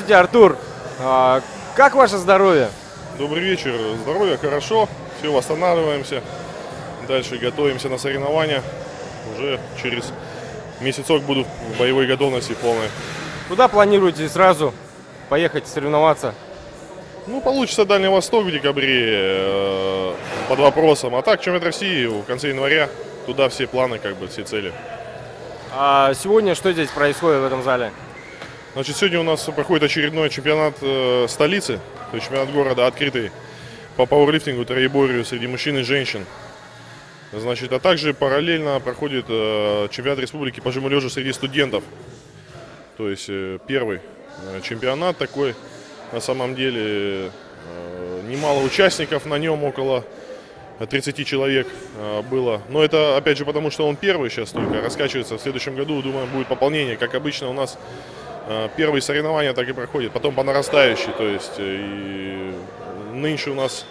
Здравствуйте, Артур. Как ваше здоровье? Добрый вечер. Здоровье хорошо. Все, восстанавливаемся. Дальше готовимся на соревнования. Уже через месяцок буду в боевой готовности полной. Куда планируете сразу поехать соревноваться? Ну, получится Дальний Восток в декабре под вопросом. А так, чемпионат России в конце января. Туда все планы, как бы, все цели. А сегодня что здесь происходит в этом зале? Значит, сегодня у нас проходит очередной чемпионат столицы. То есть чемпионат города открытый по пауэрлифтингу, троеборью среди мужчин и женщин. Значит, а также параллельно проходит чемпионат республики по жиму-лежу среди студентов. То есть первый чемпионат такой. На самом деле немало участников на нем, около 30 человек было. Но это опять же потому, что он первый сейчас только раскачивается. В следующем году, думаю, будет пополнение. Как обычно у нас первые соревнования так и проходят, потом по нарастающей. То есть и нынче у нас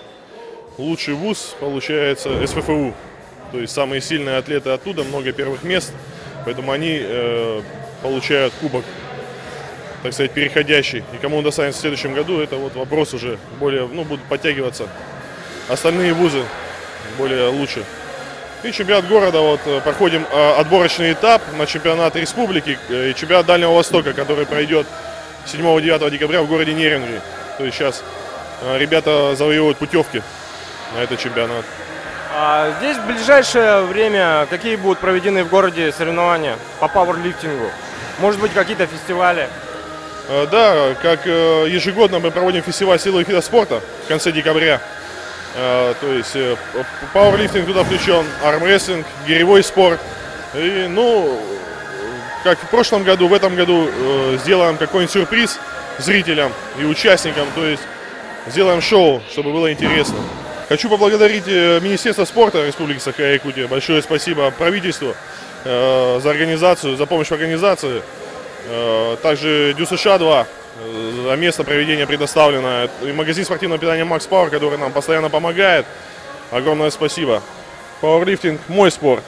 лучший вуз получается СФФУ. То есть самые сильные атлеты оттуда, много первых мест. Поэтому они получают кубок, так сказать, переходящий. И кому он достанется в следующем году, это вот вопрос уже более, будут подтягиваться остальные вузы более лучше. И чемпионат города, вот проходим отборочный этап на чемпионат республики и чемпионат Дальнего Востока, который пройдет 7-9 декабря в городе Нерюнгри. То есть сейчас ребята завоевывают путевки на этот чемпионат. А здесь в ближайшее время какие будут проведены в городе соревнования по пауэрлифтингу? Может быть, какие-то фестивали? Да, как ежегодно мы проводим фестиваль силовых видов спорта в конце декабря. То есть пауэрлифтинг туда включен, армрестлинг, гиревой спорт. И, как в прошлом году, в этом году сделаем какой-нибудь сюрприз зрителям и участникам. То есть сделаем шоу, чтобы было интересно. Хочу поблагодарить Министерство спорта Республики Саха-Якутия. Большое спасибо правительству за организацию, за помощь в организации. Также ДЮСШ-2 за место проведения предоставлено. И магазин спортивного питания Max Power, который нам постоянно помогает. Огромное спасибо. Пауэрлифтинг – мой спорт.